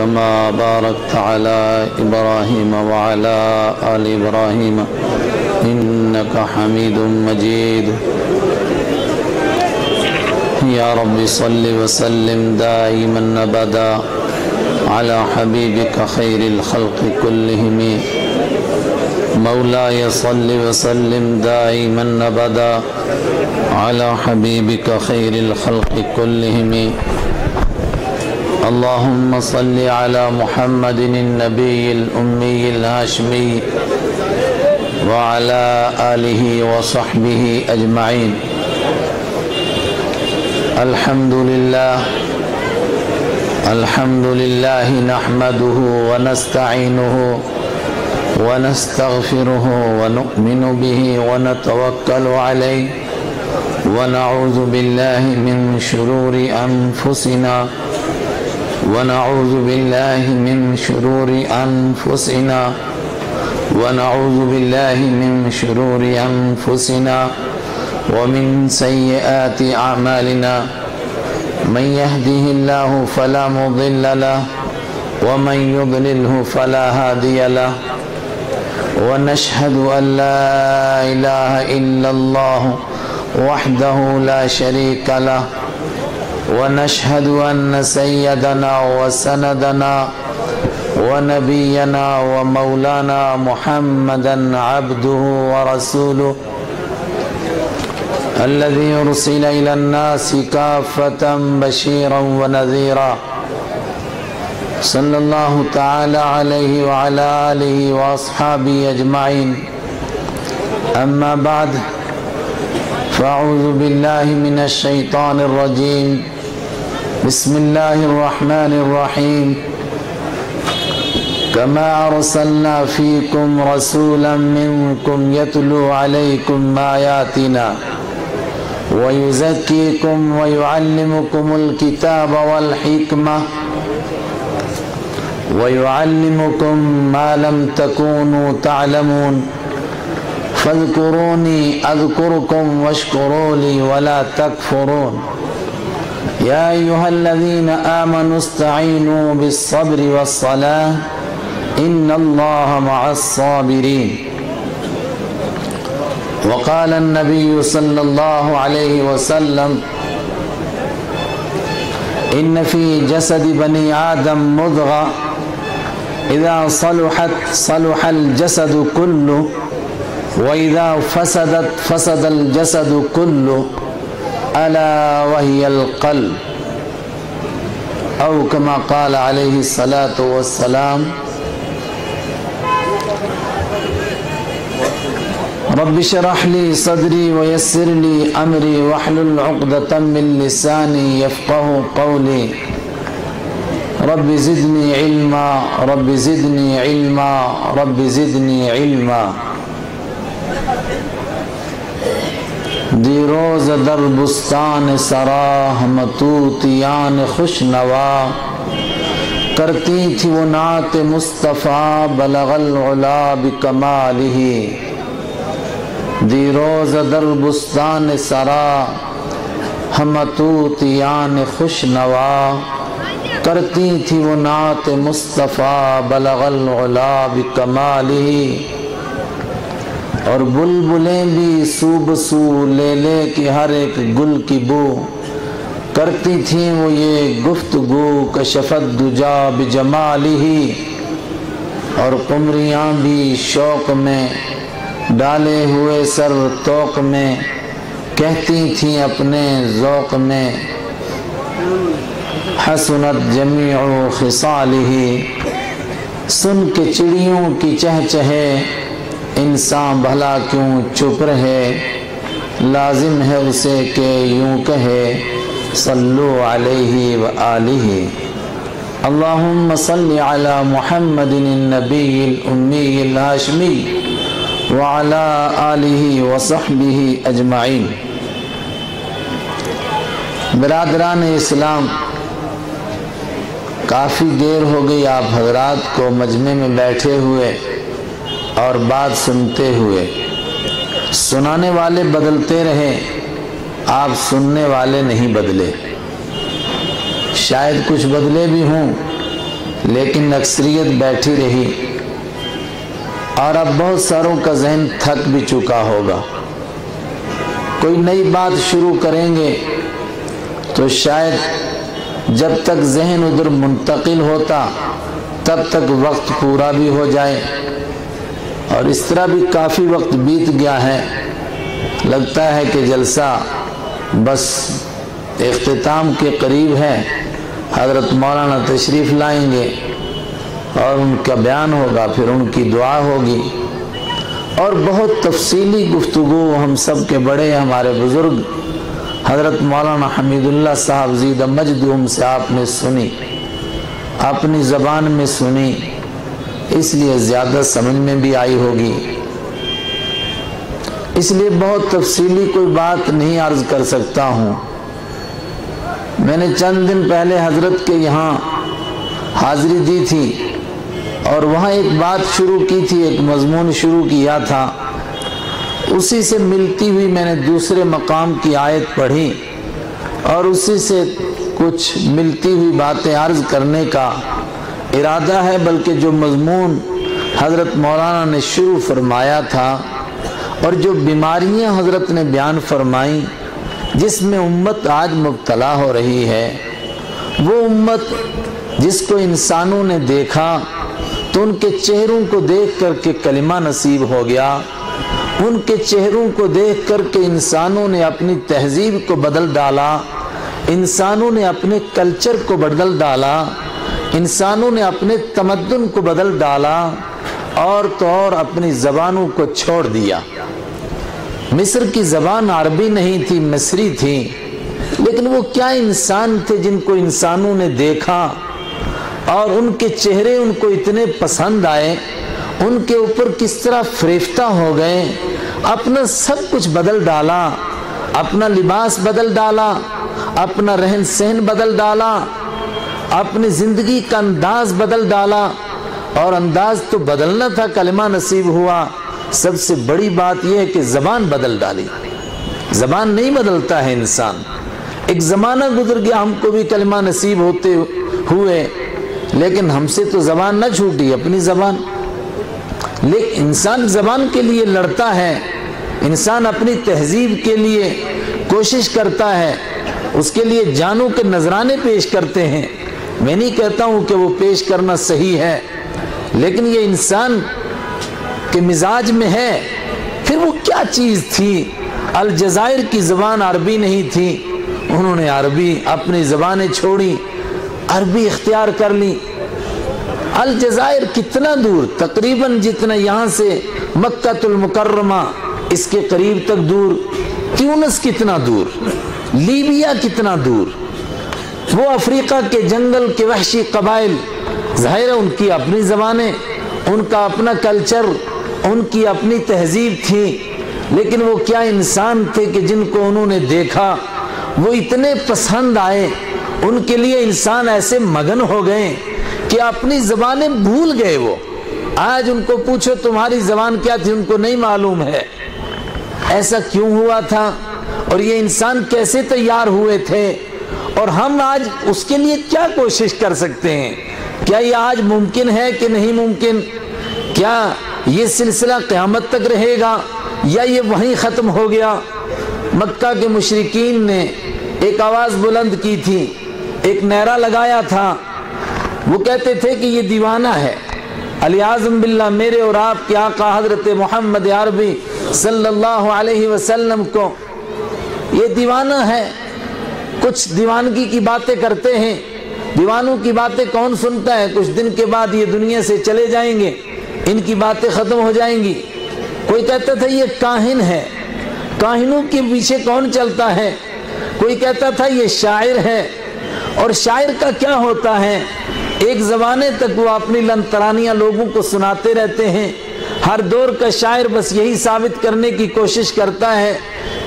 كما باركت على إبراهيم وعلى آل إبراهيم إنك حميد مجيد. يا رب صل وسلم دائما أبدا على حبيبك خير الخلق كلهم. مولاي صل وسلم دائما أبدا على حبيبك خير الخلق كلهم. اللهم صل على محمد النبي الأمي الهاشمي وعلى آله وصحبه أجمعين. الحمد لله نحمده ونستعينه ونستغفره ونؤمن به ونتوكل عليه ونعوذ بالله من شرور أنفسنا ونعوذ بالله من شرور أنفسنا ونعوذ بالله من شرور أنفسنا ومن سيئات أعمالنا. من يهده الله فلا مضل له ومن يضلله فلا هادي له. ونشهد أن لا إله إلا الله وحده لا شريك له. ونشهد أن سيدنا وسندنا ونبينا ومولانا محمدا عبده ورسوله الذي أرسل إلى الناس كافة بشيرا ونذيرا صلى الله تعالى عليه وعلى آله وأصحابه أجمعين. أما بعد فأعوذ بالله من الشيطان الرجيم. بسم الله الرحمن الرحيم. كما أرسلنا فيكم رسولا منكم يتلو عليكم آياتنا ويزكيكم ويعلمكم الكتاب والحكمة ويعلمكم ما لم تكونوا تعلمون. فاذكروني أذكركم واشكروا لي ولا تكفرون. يا أيها الذين آمنوا استعينوا بالصبر والصلاة إن الله مع الصابرين. وقال النبي صلى الله عليه وسلم إن في جسد بني آدم مضغة إذا صلحت صلح الجسد كله وإذا فسدت فسد الجسد كله ألا وهي القلب. أو كما قال عليه الصلاة والسلام. رب اشرح لي صدري ويسر لي أمري واحلل عقدة من لساني يفقه قولي. رب زدني علما رب زدني علما رب زدنی علما. دیروز در بستان سرا ہم طوطیان خوش نوا کرتی تھی وہ نعت مصطفیٰ بلغ العلا بکمالہ. دیروز در بستان سرا ہم طوطیان خوش نوا کرتی تھی وہ نعت مصطفیٰ بلغ العلا بکمالہ. اور بلبلیں بھی سو بسو لے لے کے ہر ایک گل کی بو کرتی تھیں وہ یہ گفتگو کشفت دجا بجمالہ. اور قمریاں بھی شوق میں ڈالے ہوئے سر توق میں کہتی تھیں اپنے ذوق میں حسنت جمیع خصالہ. سن کے چڑیوں کی چہچہے انسان بھلا کیوں چپ رہے لازم ہے اسے کہ یوں کہے صلو علیہ وآلہ. اللہم صلی علی محمد النبی الامی الہاشمی وعلی آلہ وصحبہ اجمعین. برادران اسلام، کافی دیر ہو گئی آپ حضرات کو مجمع میں بیٹھے ہوئے اور بات سنتے ہوئے. سنانے والے بدلتے رہے، آپ سننے والے نہیں بدلے. شاید کچھ بدلے بھی ہوں لیکن اکثریت بیٹھی رہی اور اب بہت ساروں کا ذہن تھک بھی چکا ہوگا۔ کوئی نئی بات شروع کریں گے تو شاید جب تک ذہن ادھر منتقل ہوتا تب تک وقت پورا بھی ہو جائے، اور اس طرح بھی کافی وقت بیت گیا ہے۔ لگتا ہے کہ جلسہ بس اختتام کے قریب ہے۔ حضرت مولانا تشریف لائیں گے اور ان کا بیان ہوگا، پھر ان کی دعا ہوگی، اور بہت تفصیلی گفتگو ہم سب کے بڑے ہمارے بزرگ حضرت مولانا حمید اللہ صاحب زید مجدہم سے آپ نے سنی، اپنی زبان میں سنی، اس لیے زیادہ سمجھ میں بھی آئی ہوگی۔ اس لیے بہت تفصیلی کوئی بات نہیں عرض کر سکتا ہوں۔ میں نے چند دن پہلے حضرت کے یہاں حاضری دی تھی اور وہاں ایک بات شروع کی تھی، ایک مضمون شروع کیا تھا، اسی سے ملتی ہوئی میں نے دوسرے مقام کی آیت پڑھی اور اسی سے کچھ ملتی ہوئی باتیں عرض کرنے کا ارادہ ہے۔ بلکہ جو مضمون حضرت مولانا نے شروع فرمایا تھا اور جو بیماریاں حضرت نے بیان فرمائیں جس میں امت آج مبتلا ہو رہی ہے، وہ امت جس کو انسانوں نے دیکھا تو ان کے چہروں کو دیکھ کر کے کلمہ نصیب ہو گیا، ان کے چہروں کو دیکھ کر کے انسانوں نے اپنی تہذیب کو بدل ڈالا، انسانوں نے اپنے کلچر کو بدل ڈالا، انسانوں نے اپنے تمدن کو بدل ڈالا، اور تو اور اپنی زبانوں کو چھوڑ دیا۔ مصر کی زبان عربی نہیں تھی، مصری تھی، لیکن وہ کیا انسان تھے جن کو انسانوں نے دیکھا اور ان کے چہرے ان کو اتنے پسند آئے، ان کے اوپر کس طرح فریفتہ ہو گئے، اپنا سب کچھ بدل ڈالا، اپنا لباس بدل ڈالا، اپنا رہن سہن بدل ڈالا، اپنی زندگی کا انداز بدل ڈالا۔ اور انداز تو بدلنا تھا، کلمہ نصیب ہوا، سب سے بڑی بات یہ ہے کہ زبان بدل ڈالی۔ زبان نہیں بدلتا ہے انسان، ایک زمانہ گزر گیا ہم کو بھی کلمہ نصیب ہوتے ہوئے، لیکن ہم سے تو زبان نہ چھوٹی، اپنی زبان۔ لیکن انسان زبان کے لیے لڑتا ہے، انسان اپنی تہذیب کے لیے کوشش کرتا ہے، اس کے لیے جانوں کے نذرانے پیش کرتے ہیں۔ میں نہیں کہتا ہوں کہ وہ پیش کرنا صحیح ہے، لیکن یہ انسان کے مزاج میں ہے۔ پھر وہ کیا چیز تھی؟ الجزائر کی زبان عربی نہیں تھی، انہوں نے عربی اپنی زبانیں چھوڑی، عربی اختیار کر لی۔ الجزائر کتنا دور، تقریباً جتنا یہاں سے مکہ المکرمہ اس کے قریب تک دور، تیونس کتنا دور، لیبیا کتنا دور، وہ افریقہ کے جنگل کے وحشی قبائل، ظاہر ہے ان کی اپنی زبانیں، ان کا اپنا کلچر، ان کی اپنی تہذیب تھی، لیکن وہ کیا انسان تھے کہ جن کو انہوں نے دیکھا وہ اتنے پسند آئے، ان کے لیے انسان ایسے مگن ہو گئے کہ اپنی زبانیں بھول گئے۔ وہ آج ان کو پوچھو تمہاری زبان کیا تھی، ان کو نہیں معلوم ہے۔ ایسا کیوں ہوا تھا اور یہ انسان کیسے تیار ہوئے تھے، اور ہم آج اس کے لیے کیا کوشش کر سکتے ہیں؟ کیا یہ آج ممکن ہے کہ نہیں ممکن؟ کیا یہ سلسلہ قیامت تک رہے گا یا یہ وہیں ختم ہو گیا؟ مکہ کے مشرکین نے ایک آواز بلند کی تھی، ایک نعرہ لگایا تھا، وہ کہتے تھے کہ یہ دیوانہ ہے۔ علی اعظم باللہ، میرے اور آپ کے آقا حضرت محمد عربی صلی اللہ علیہ وسلم کو یہ دیوانہ ہے، کچھ دیوانگی کی باتیں کرتے ہیں۔ دیوانوں کی باتیں کون سنتا ہے؟ کچھ دن کے بعد یہ دنیا سے چلے جائیں گے، ان کی باتیں ختم ہو جائیں گی۔ کوئی کہتا تھا یہ کاہن ہے، کاہنوں کے پیچھے کون چلتا ہے؟ کوئی کہتا تھا یہ شاعر ہے، اور شاعر کا کیا ہوتا ہے؟ ایک زمانے تک وہ اپنی لنترانیاں لوگوں کو سناتے رہتے ہیں۔ ہر دور کا شاعر بس یہی ثابت کرنے کی کوشش کرتا ہے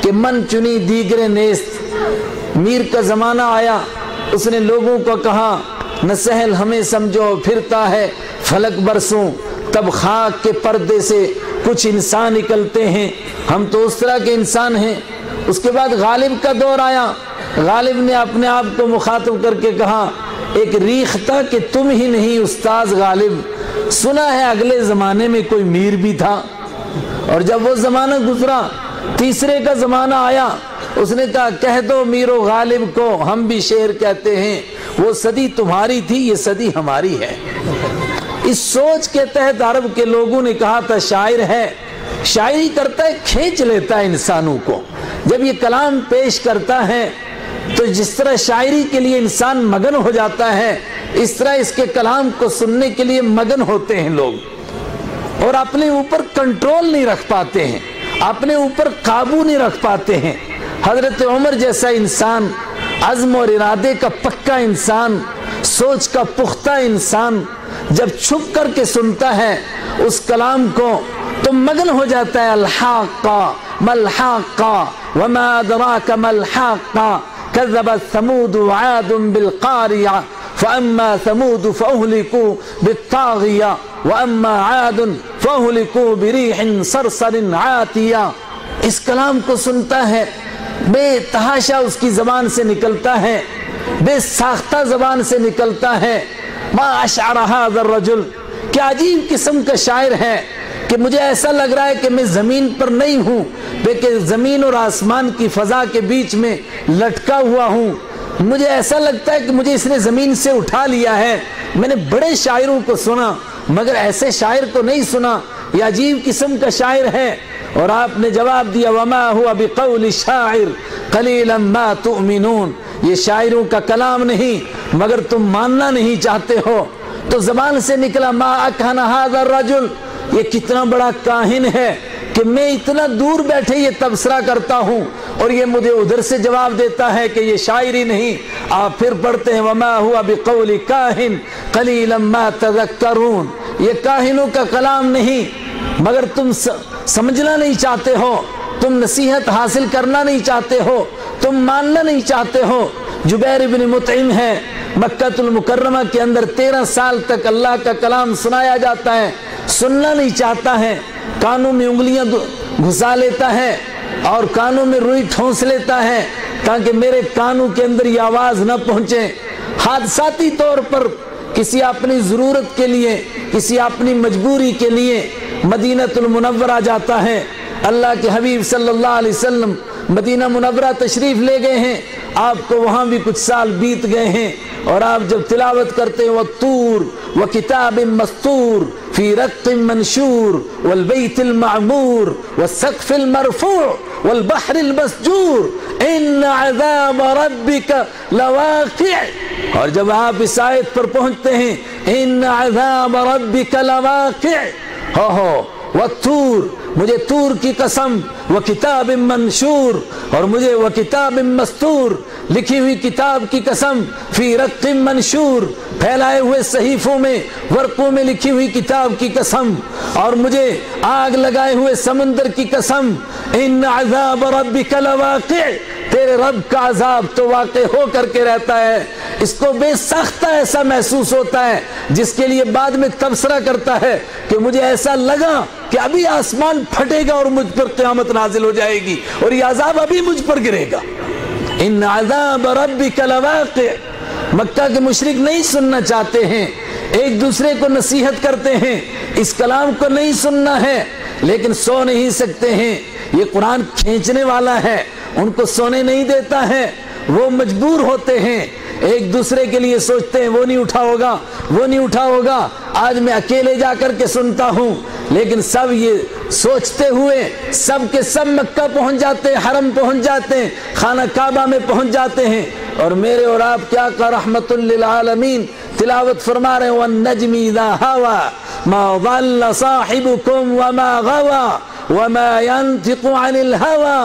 کہ من چنی دیگر نیست۔ میر کا زمانہ آیا، اس نے لوگوں کو کہا نہ سہل ہمیں سمجھو، پھرتا ہے فلک برسوں، تب خاک کے پردے سے کچھ انسان نکلتے ہیں، ہم تو اس طرح کے انسان ہیں۔ اس کے بعد غالب کا دور آیا، غالب نے اپنے آپ کو مخاطب کر کے کہا ایک ریختہ کہ تم ہی نہیں استاذ غالب، سنا ہے اگلے زمانے میں کوئی میر بھی تھا، اور جب وہ زمانہ گزرا تیسرے کا زمانہ آیا، اس نے کہا کہہ دو میر و غالب کو ہم بھی شعر کہتے ہیں، وہ صدی تمہاری تھی یہ صدی ہماری ہے۔ اس سوچ کے تحت عرب کے لوگوں نے کہا تھا شاعر ہے، شاعری کرتا ہے کھینچ لیتا ہے انسانوں کو، جب یہ کلام پیش کرتا ہے تو جس طرح شاعری کے لیے انسان مگن ہو جاتا ہے، اس طرح اس کے کلام کو سننے کے لیے مگن ہوتے ہیں لوگ، اور اپنے اوپر کنٹرول نہیں رکھ پاتے ہیں، اپنے اوپر قابو نہیں رکھ پاتے ہیں۔ حضرت عمر جیسا انسان، عزم اور ارادے کا پکا انسان، سوچ کا پختہ انسان جب چھپ کر کے سنتا ہے اس کلام کو تو مگن ہو جاتا ہے۔ الحاقہ ملحاقہ وما ادراک ملحاقہ کذبت ثمود وعاد بالقاریہ فاما ثمود فاہلکوا بالطاغیہ واما عاد فاہلکوا بریح صرصر عاتیہ۔ اس کلام کو سنتا ہے، بے تحاشا اس کی زبان سے نکلتا ہے، بے ساختہ زبان سے نکلتا ہے۔ ما اشعر هذا الرجل، کیا عجیب قسم کا شاعر ہے کہ مجھے ایسا لگ رہا ہے کہ میں زمین پر نہیں ہوں بلکہ زمین اور آسمان کی فضا کے بیچ میں لٹکا ہوا ہوں، مجھے ایسا لگتا ہے کہ مجھے اس نے زمین سے اٹھا لیا ہے۔ میں نے بڑے شاعروں کو سنا مگر ایسے شاعر کو نہیں سنا، یہ عجیب قسم کا شاعر ہے۔ اور آپ نے جواب دیا وما هو بقول شاعر قلیلا ما تؤمنون، یہ شاعروں کا کلام نہیں مگر تم ماننا نہیں چاہتے ہو۔ تو زبان سے نکلا ما اکہن ھذا الرجل، یہ کتنا بڑا کاہن ہے کہ میں اتنا دور بیٹھے یہ تبصرہ کرتا ہوں اور یہ مجھے ادھر سے جواب دیتا ہے کہ یہ شاعری نہیں۔ آپ پھر پڑھتے ہیں وما هو بقول کاہن قلیلا ما تذکرون، یہ کاہنوں کا کلام نہیں مگر تم سمجھنا نہیں چاہتے ہو، تم نصیحت حاصل کرنا نہیں چاہتے ہو، تم ماننا نہیں چاہتے ہو۔ جبیر بن مطعم ہے، مکہ المکرمہ کے اندر 13 سال تک اللہ کا کلام سنایا جاتا ہے، سننا نہیں چاہتا ہے، کانوں میں انگلیاں گھسا لیتا ہے اور کانوں میں روئی ٹھونس لیتا ہے تاکہ میرے کانوں کے اندر یہ آواز نہ پہنچے۔ حادثاتی طور پر کسی اپنی ضرورت کے لیے، کسی اپنی مجبوری کے لیے مدینہ المنورہ جاتا ہے۔ اللہ کے حبیب صلی اللہ علیہ وسلم مدینہ منورہ تشریف لے گئے ہیں، آپ کو وہاں بھی کچھ سال بیت گئے ہیں، اور آپ جب تلاوت کرتے ہیں وَالطُّورِ وَكِتَابٍ مَّسْطُورٍ فِي رَقٍّ مَّنشُورٍ وَالْبَيْتِ الْمَعْمُورِ وَالسَّقْفِ الْمَرْفُوعِ وَالْبَحْرِ الْمَسْجُورِ إِنَّ عَذَابَ رَبِّكَ لَوَاقِعٌ، اور جب آپ اس آیت پر پہنچتے ہیں إِنَّ عَذَابَ رَبِّكَ لَوَاقِعٌ، ہو وَالطُّورِ، مجھے طور کی قسم، وَكِتَابٍ مَّنشُورٍ، اور مجھے وَكِتَابٍ مَّسْطُورٍ، لکھی ہوئی کتاب کی قسم، فی رق منشور، پھیلائے ہوئے صحیفوں میں ورقوں میں لکھی ہوئی کتاب کی قسم، اور مجھے آگ لگائے ہوئے سمندر کی قسم، ان عذاب ربک لواقع، تیرے رب کا عذاب تو واقع ہو کر کے رہتا ہے۔ اس کو بے ساختہ ایسا محسوس ہوتا ہے جس کے لیے بعد میں تبصرہ کرتا ہے کہ مجھے ایسا لگا کہ ابھی آسمان پھٹے گا اور مجھ پر قیامت نازل ہو جائے گی اور یہ عذاب ابھی مجھ پر گرے گا۔ ان عذاب ربک لواقع، مکہ کے مشرک نہیں سننا چاہتے ہیں، ایک دوسرے کو نصیحت کرتے ہیں، اس کلام کو نہیں سننا ہے لیکن سو نہیں سکتے ہیں، یہ قرآن کھینچنے والا ہے، ان کو سونے نہیں دیتا ہے، وہ مجبور ہوتے ہیں، ایک دوسرے کے لیے سوچتے ہیں وہ نہیں اٹھا ہوگا، وہ نہیں اٹھا ہوگا، آج میں اکیلے جا کر کے سنتا ہوں، لیکن سب یہ سوچتے ہوئے سب کے سب مکہ پہنچ جاتے ہیں، حرم پہنچ جاتے ہیں، خانہ کعبہ میں پہنچ جاتے ہیں، اور میرے اور آپ کیا کا رحمت للعالمین تلاوت فرما رہے ہیں وَالنَّجْمِ إِذَا هَوَى مَا ضَلَّ صَاحِبُكُمْ وَمَا غَوَى وَمَا يَنْطِقُ عَنِ الْهَوَى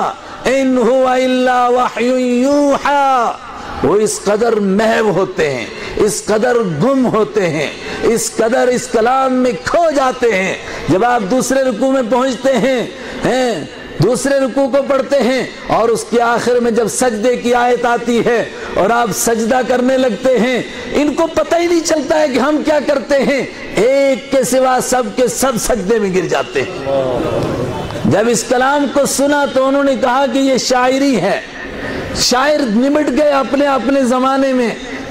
إِنْ هُوَ إِلَّا وَحْيٌ يُوحَى۔ وہ اس قدر محو ہوتے ہیں، اس قدر گم ہوتے ہیں، اس قدر اس کلام میں کھو جاتے ہیں، جب آپ دوسرے رکوع میں پہنچتے ہیں، دوسرے رکوع کو پڑھتے ہیں اور اس کے آخر میں جب سجدے کی آیت آتی ہے اور آپ سجدہ کرنے لگتے ہیں، ان کو پتہ ہی نہیں چلتا ہے کہ ہم کیا کرتے ہیں، ایک کے سوا سب کے سب سجدے میں گر جاتے ہیں۔ جب اس کلام کو سنا تو انہوں نے کہا کہ یہ شاعری ہے، شاعر نمٹ گئے اپنے اپنے زمانے میں،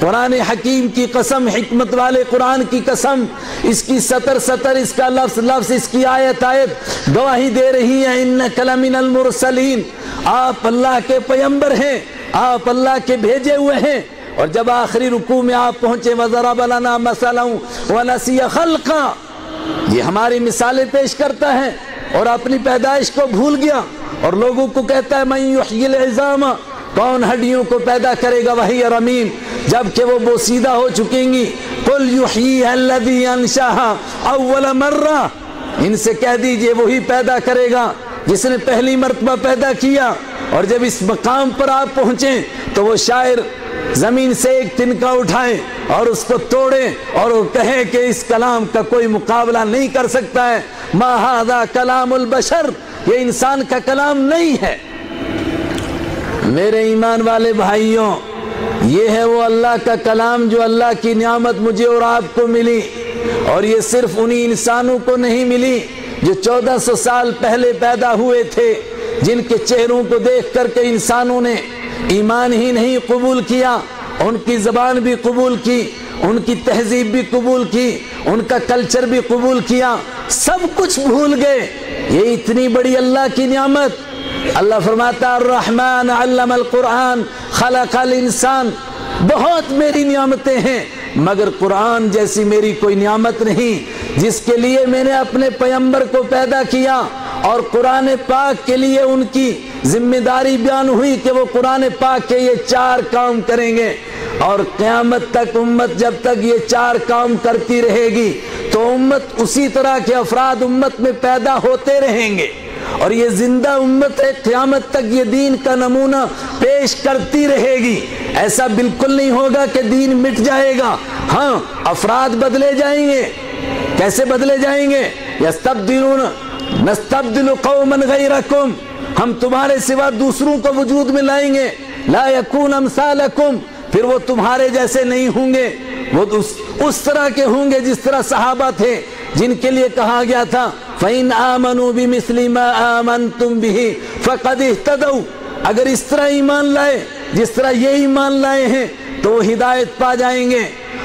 قرآن حکیم کی قسم، حکمت والے قرآن کی قسم، اس کی سطر سطر، اس کا لفظ لفظ، اس کی آیت آیت گواہی دے رہی ہے انک لمن المرسلین، آپ اللہ کے پیغمبر ہیں، آپ اللہ کے بھیجے ہوئے ہیں۔ اور جب آخری رکوع میں آپ پہنچے وَضَرَبَ لَنَا مَثَلًا وَنَسِيَ خَلْقًا، یہ ہماری مثالیں پیش کرتا ہے اور اپنی پیدائش کو بھول گیا اور لوگوں کو کہتا ہے مَن يُحْيِي الْعِظَامَ، کون ہڈیوں کو پیدا کرے گا، وہی رمیم، جبکہ وہ بوسیدہ ہو چکیں گی۔ قُلْ يُحْيِيهَا الَّذِي أَنشَأَهَا أَوَّلَ مَرَّةٍ، ان سے کہہ دیجئے وہی پیدا کرے گا جس نے پہلی مرتبہ پیدا کیا۔ اور جب اس مقام پر آپ پہنچیں تو وہ شاعر زمین سے ایک تنکا اٹھائیں اور اس کو توڑیں اور وہ کہیں کہ اس کلام کا کوئی مقابلہ نہیں کر سکتا ہے، ما ھذا کلام البشر، یہ انسان کا کلام نہیں ہے۔ میرے ایمان والے بھائیوں، یہ ہے وہ اللہ کا کلام جو اللہ کی نعمت مجھے اور آپ کو ملی، اور یہ صرف انہی انسانوں کو نہیں ملی جو 1400 سال پہلے پیدا ہوئے تھے، جن کے چہروں کو دیکھ کر کے انسانوں نے ایمان ہی نہیں قبول کیا، ان کی زبان بھی قبول کی، ان کی تہذیب بھی قبول کی، ان کا کلچر بھی قبول کیا، سب کچھ بھول گئے۔ یہ اتنی بڑی اللہ کی نعمت۔ اللہ فرماتا الرحمن علم القرآن خلق الانسان، بہت میری نعمتیں ہیں مگر قرآن جیسی میری کوئی نعمت نہیں، جس کے لیے میں نے اپنے پیغمبر کو پیدا کیا اور قرآن پاک کے لیے ان کی ذمہ داری بیان ہوئی کہ وہ قرآن پاک کے یہ 4 کام کریں گے، اور قیامت تک امت جب تک یہ 4 کام کرتی رہے گی تو امت اسی طرح کے افراد امت میں پیدا ہوتے رہیں گے، اور یہ زندہ امت ہے، قیامت تک یہ دین کا نمونہ پیش کرتی رہے گی۔ ایسا بالکل نہیں ہوگا کہ دین مٹ جائے گا، ہاں افراد بدلے جائیں گے۔ کیسے بدلے جائیں گے؟ یستبدلون نستبدل قوما غیرکم، ہم تمہارے سوا دوسروں کو وجود میں لائیں گے، لا یکون امثالکم، پھر وہ تمہارے جیسے نہیں ہوں گے، وہ اس طرح کے ہوں گے جس طرح صحابہ تھے، جن کے لیے کہا گیا تھا فَإِنْ آمَنُوا بِمِثْلِ مَا آمَنْتُمْ بِهِ فَقَدْ اهْتَدَوْا، اگر اس طرح ایمان لائے جس طرح یہ ایمان لائے ہیں تو وہ ہدایت پا جائیں گے۔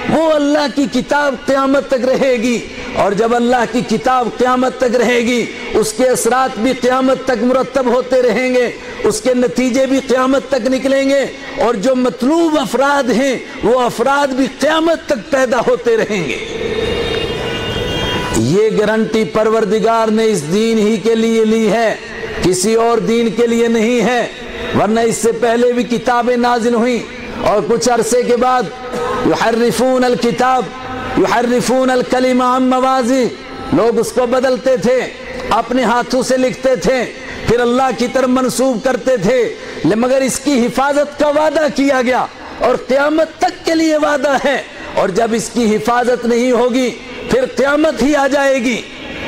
وہ اللہ کی کتاب قیامت تک رہے گی، اور جب اللہ کی کتاب قیامت تک رہے گی اس کے اثرات بھی قیامت تک مرتب ہوتے رہیں گے، اس کے نتیجے بھی قیامت تک نکلیں گے، اور جو مطلوب افراد ہیں وہ افراد بھی قیامت تک پیدا ہوتے رہیں گے۔ یہ گارنٹی پروردگار نے اس دین ہی کے لیے لی ہے، کسی اور دین کے لیے نہیں ہے، ورنہ اس سے پہلے بھی کتابیں نازل ہوئیں اور کچھ عرصے کے بعد یحرفون الکتاب یحرفون الکلم عن مواضع، لوگ اس کو بدلتے تھے، اپنے ہاتھوں سے لکھتے تھے، پھر اللہ کی طرف منسوب کرتے تھے، مگر اس کی حفاظت کا وعدہ کیا گیا اور قیامت تک کے لیے وعدہ ہے، اور جب اس کی حفاظت نہیں ہوگی پھر قیامت ہی آ جائے گی۔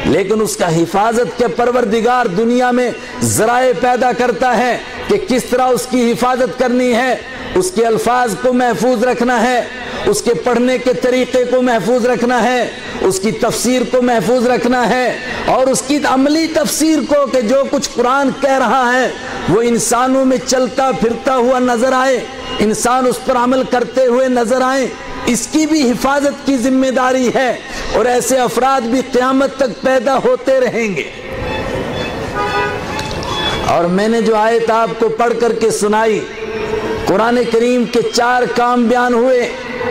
لیکن اس کا حفاظت کے پروردگار دنیا میں ذرائع پیدا کرتا ہے کہ کس طرح اس کی حفاظت کرنی ہے، اس کے الفاظ کو محفوظ رکھنا ہے، اس کے پڑھنے کے طریقے کو محفوظ رکھنا ہے، اس کی تفسیر کو محفوظ رکھنا ہے، اور اس کی عملی تفسیر کو کہ جو کچھ قرآن کہہ رہا ہے وہ انسانوں میں چلتا پھرتا ہوا نظر آئے، انسان اس پر عمل کرتے ہوئے نظر آئے، اس کی بھی حفاظت کی ذمہ داری ہے، اور ایسے افراد بھی قیامت تک پیدا ہوتے رہیں گے۔ اور میں نے جو آیت آپ کو پڑھ کر کے سنائی، قرآن کریم کے 4 کام بیان ہوئے،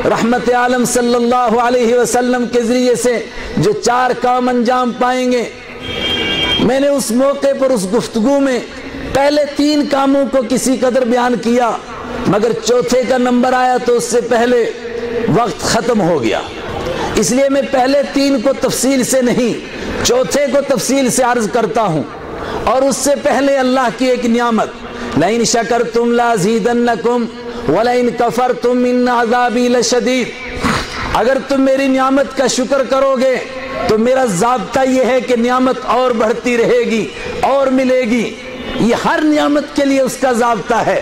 رحمت عالم صلی اللہ علیہ وسلم کے ذریعے سے جو 4 کام انجام پائیں گے، میں نے اس موقع پر اس گفتگو میں پہلے 3 کاموں کو کسی قدر بیان کیا، مگر چوتھے کا نمبر آیا تو اس سے پہلے وقت ختم ہو گیا، اس لیے میں پہلے 3 کو تفصیل سے نہیں چوتھے کو تفصیل سے عرض کرتا ہوں۔ اور اس سے پہلے اللہ کی ایک نعمت، لَإِن شَكَرْتُمْ لَأَزِيدَنَّكُمْ وَلَإِن كَفَرْتُمْ إِنَّ عَذَابِي لَشَدِيدٌ، اگر تم میری نعمت کا شکر کرو گے تو میرا ضابطہ یہ ہے کہ نعمت اور بڑھتی رہے گی اور ملے گی، یہ ہر نعمت کے لیے اس کا ضابطہ ہے۔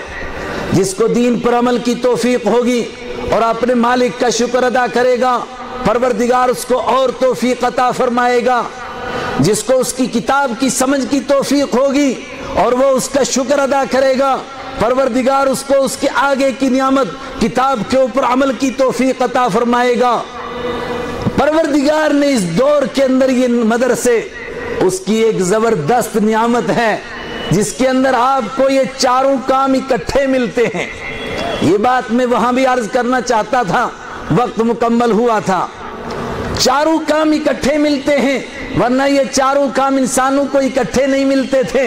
جس کو دین پر عمل کی توفیق ہوگی اور اپنے مالک کا شکر ادا کرے گا، پروردگار اس کو اور توفیق عطا فرمائے گا۔ جس کو اس کی کتاب کی سمجھ کی توفیق ہوگی اور وہ اس کا شکر ادا کرے گا، پروردگار اس کو اس کے آگے کی نعمت کتاب کے اوپر عمل کی توفیق عطا فرمائے گا۔ پروردگار نے اس دور کے اندر یہ مدرسے، اس کی ایک زبردست نعمت ہے جس کے اندر آپ کو یہ چاروں کام اکٹھے ملتے ہیں۔ یہ بات میں وہاں بھی عرض کرنا چاہتا تھا، وقت مکمل ہوا تھا۔ چاروں کام اکٹھے ملتے ہیں، ورنہ یہ چاروں کام انسانوں کو اکٹھے نہیں ملتے تھے۔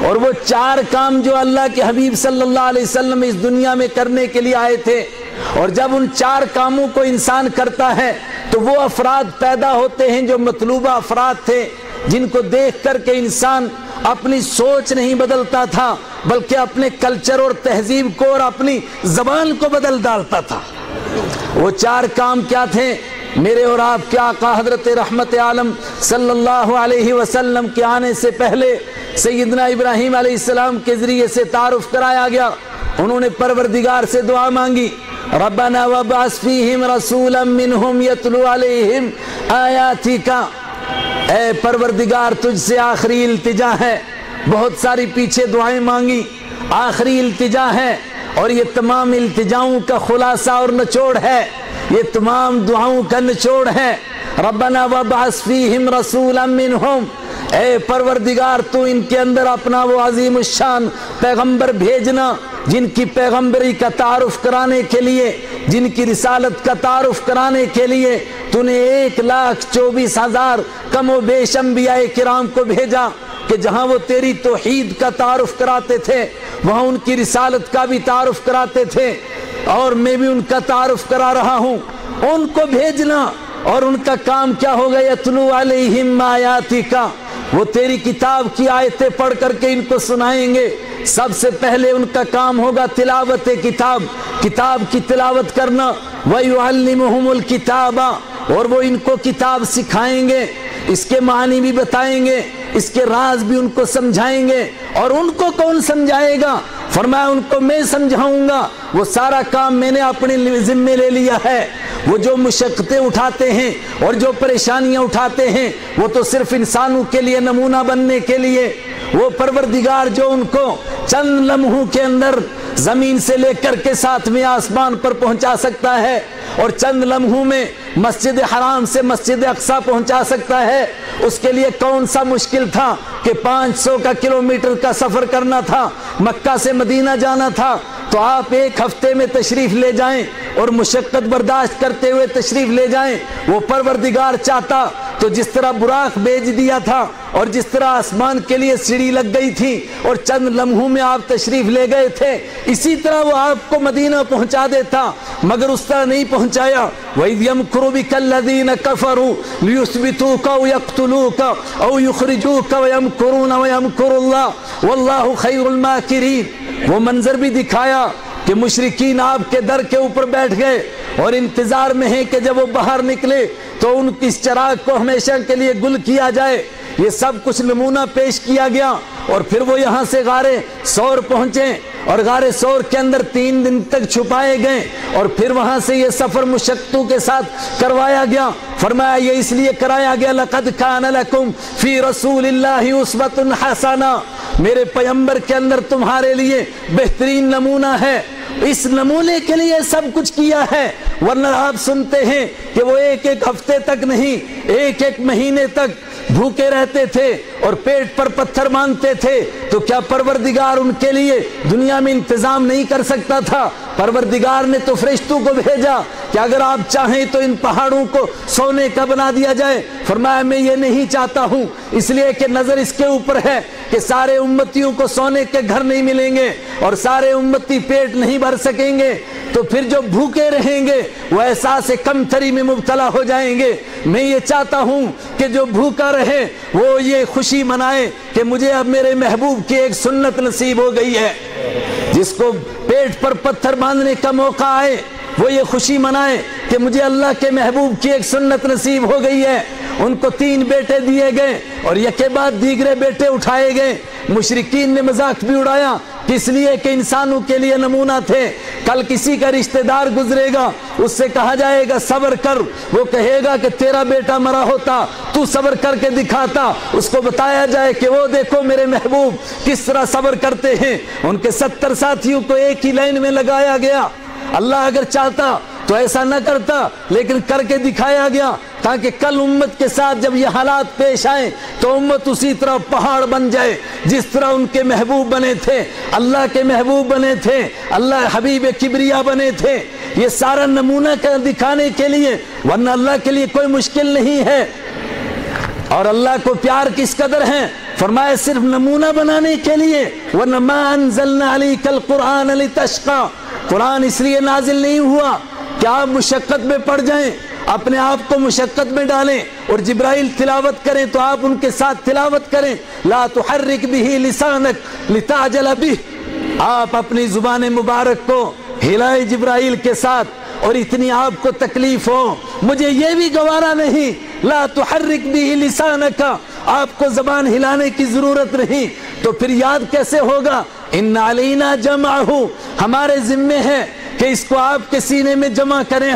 اور وہ چار کام جو اللہ کے حبیب صلی اللہ علیہ وسلم اس دنیا میں کرنے کے لیے آئے تھے، اور جب ان چار کاموں کو انسان کرتا ہے تو وہ افراد پیدا ہوتے ہیں جو مطلوبہ افراد تھے، جن کو دیکھ کر کے انسان اپنی سوچ نہیں بدلتا تھا بلکہ اپنے کلچر اور تہذیب کو اور اپنی زبان کو بدل ڈالتا تھا۔ وہ چار کام کیا تھے؟ میرے اور آپ کے آقا حضرت رحمت عالم صلی اللہ علیہ وسلم کے آنے سے پہلے سیدنا ابراہیم علیہ السلام کے ذریعے سے تعارف کرایا گیا۔ انہوں نے پروردگار سے دعا مانگی، ربنا وابعث فیہم رسولا منہم یتلو علیہم آیاتک۔ اے پروردگار، تجھ سے آخری التجا ہے، بہت ساری پیچھے دعائیں مانگی، آخری التجا ہے، اور یہ تمام التجاؤں کا خلاصہ اور نچوڑ ہے، یہ تمام دعاؤں کا نچوڑ ہے۔ ربنا وابعث فیہم رسولا منہم، اے پروردگار تو ان کے اندر اپنا وہ عظیم الشان پیغمبر بھیجنا جن کی پیغمبری کا تعارف کرانے کے لیے، جن کی رسالت کا تعارف کرانے کے لیے تو نے 1,24,000 کم و بیش انبیاء کرام کو بھیجا کہ جہاں وہ تیری توحید کا تعارف کراتے تھے وہاں ان کی رسالت کا بھی تعارف کراتے تھے، اور میں بھی ان کا تعارف کرا رہا ہوں۔ ان کو بھیجنا، اور ان کا کام کیا ہوگا؟ یتلو علیہم آیاتک، وہ تیری کتاب کی آیتیں پڑھ کر کے ان کو سنائیں گے۔ سب سے پہلے ان کا کام ہوگا تلاوت کتاب، کتاب کی تلاوت کرنا۔ وَيُعَلِّمُهُمُ الْكِتَابَ، اور وہ ان کو کتاب سکھائیں گے، اس کے معنی بھی بتائیں گے، اس کے راز بھی ان کو سمجھائیں گے۔ اور ان کو کون سمجھائے گا؟ فرمایا ان کو میں سمجھاؤں گا، وہ سارا کام میں نے اپنے ذمے لے لیا ہے۔ وہ جو مشقتیں اٹھاتے ہیں اور جو پریشانیاں اٹھاتے ہیں وہ تو صرف انسانوں کے لیے نمونہ بننے کے لیے، وہ پروردگار جو ان کو چند لمحوں کے اندر زمین سے لے کر کے 7ویں آسمان پر پہنچا سکتا ہے، اور چند لمحوں میں مسجد حرام سے مسجد اقصیٰ پہنچا سکتا ہے، اس کے لیے کون سا مشکل تھا کہ 500 کلومیٹر کا سفر کرنا تھا، مکہ سے مدینہ جانا تھا، تو آپ 1 ہفتے میں تشریف لے جائیں اور مشقت برداشت کرتے ہوئے تشریف لے جائیں۔ وہ پروردگار چاہتا تو جس طرح براق بھیج دیا تھا اور جس طرح آسمان کے لیے سیڑھی لگ گئی تھی اور چند لمحوں میں آپ تشریف لے گئے تھے، اسی طرح وہ آپ کو مدینہ پہنچا دیتا، مگر اس طرح نہیں پہنچایا۔ وَإِذْ يَمْكُرُ بِكَ الَّذِينَ كَفَرُوا لِيُثْبِتُوكَ أَوْ يَقْتُلُوكَ أَوْ يُخْرِجُوكَ وَيَمْكُرُونَ وَيَمْكُرُ اللَّهُ وَاللَّهُ خَيْرُ الْمَاكِرِينَ۔ وہ منظر بھی دکھایا کہ مشرکین آپ کے در کے اوپر بیٹھ گئے اور انتظار میں ہیں کہ جب وہ باہر نکلے تو ان کی اس چراغ کو ہمیشہ کے لیے گل کیا جائے۔ یہ سب کچھ نمونہ پیش کیا گیا، اور پھر وہ یہاں سے غار ثور پہنچے اور غار ثور کے اندر 3 دن تک چھپائے گئے، اور پھر وہاں سے یہ سفر مشقتوں کے ساتھ کروایا گیا۔ فرمایا یہ اس لیے کرایا گیا، لَقَدْ كَانَ لَكُمْ فِي رَسُولِ اللَّهِ أُسْوَةٌ حَسَنَةٌ، میرے پیغمبر کے اندر تمہارے لیے بہترین نمونہ ہے۔ اس نمونے کے لیے سب کچھ کیا ہے، ورنہ آپ سنتے ہیں کہ وہ 1 ہفتے تک نہیں، 1 مہینے تک بھوکے رہتے تھے اور پیٹ پر پتھر باندھتے تھے، تو کیا پروردگار ان کے لیے دنیا میں انتظام نہیں کر سکتا تھا؟ پروردگار نے تو فرشتوں کو بھیجا کہ اگر آپ چاہیں تو ان پہاڑوں کو سونے کا بنا دیا جائے۔ فرمایا میں یہ نہیں چاہتا ہوں، اس لیے کہ نظر اس کے اوپر ہے کہ سارے امتیوں کو سونے کے گھر نہیں ملیں گے اور سارے امتی پیٹ نہیں بھر سکیں گے، تو پھر جو بھوکے رہیں گے وہ احساس کمتری میں مبتلا ہو جائیں گے۔ میں یہ چاہتا ہوں کہ جو بھوکا رہے وہ یہ خوشی منائے کہ مجھے اب میرے محبوب کی ایک سنت نصیب ہو گئی ہے۔ جس کو پیٹ پر پتھر باندھنے کا موقع آئے وہ یہ خوشی منائے کہ مجھے اللہ کے محبوب کی ایک سنت نصیب ہو گئی ہے، ان کو 3 بیٹے دیے گئے اور یکے بعد دیگرے بیٹے اٹھائے گئے۔ مشرکین نے مذاق بھی اڑایا، اس لیے کہ انسانوں کے لیے نمونہ تھے۔ کل کسی کا رشتہ دار گزرے گا، اس سے کہا جائے گا صبر کر، وہ کہے گا کہ تیرا بیٹا مرا ہوتا تو صبر کر کے دکھاتا، اس کو بتایا جائے کہ وہ دیکھو میرے محبوب کس طرح صبر کرتے ہیں۔ ان کے 70 ساتھیوں کو ایک ہی لائن میں لگایا گیا۔ اللہ اگر چاہتا تو ایسا نہ کرتا، لیکن کر کے دکھایا گیا تاکہ کل امت کے ساتھ جب یہ حالات پیش آئیں تو امت اسی طرح پہاڑ بن جائے جس طرح ان کے محبوب بنے تھے، اللہ کے محبوب بنے تھے، اللہ حبیب کبریا بنے تھے۔ یہ سارا نمونہ دکھانے کے لیے، ورنہ اللہ کے لیے کوئی مشکل نہیں ہے۔ اور اللہ کو پیار کس قدر ہے، فرمایا صرف نمونہ بنانے کے لیے، ورنہ ما انزلنا علیک القرآن لتشقى، قرآن اس لیے نازل نہیں ہوا کہ آپ مشقت میں پڑ جائیں، اپنے آپ کو مشقت میں ڈالیں اور جبرائیل تلاوت کریں تو آپ ان کے ساتھ تلاوت کریں۔ لا تحرک به لسانک لتعجل به، آپ اپنی زبان مبارک کو ہلائے جبرائیل کے ساتھ، اور اتنی آپ کو تکلیف ہو، مجھے یہ بھی گوارا نہیں۔ لا تحرک به لسانک، آپ کو زبان ہلانے کی ضرورت نہیں، تو پھر یاد کیسے ہوگا؟ ان علینا جمعہ، ہمارے ذمے ہے کہ اس کو آپ کے سینے میں جمع کریں،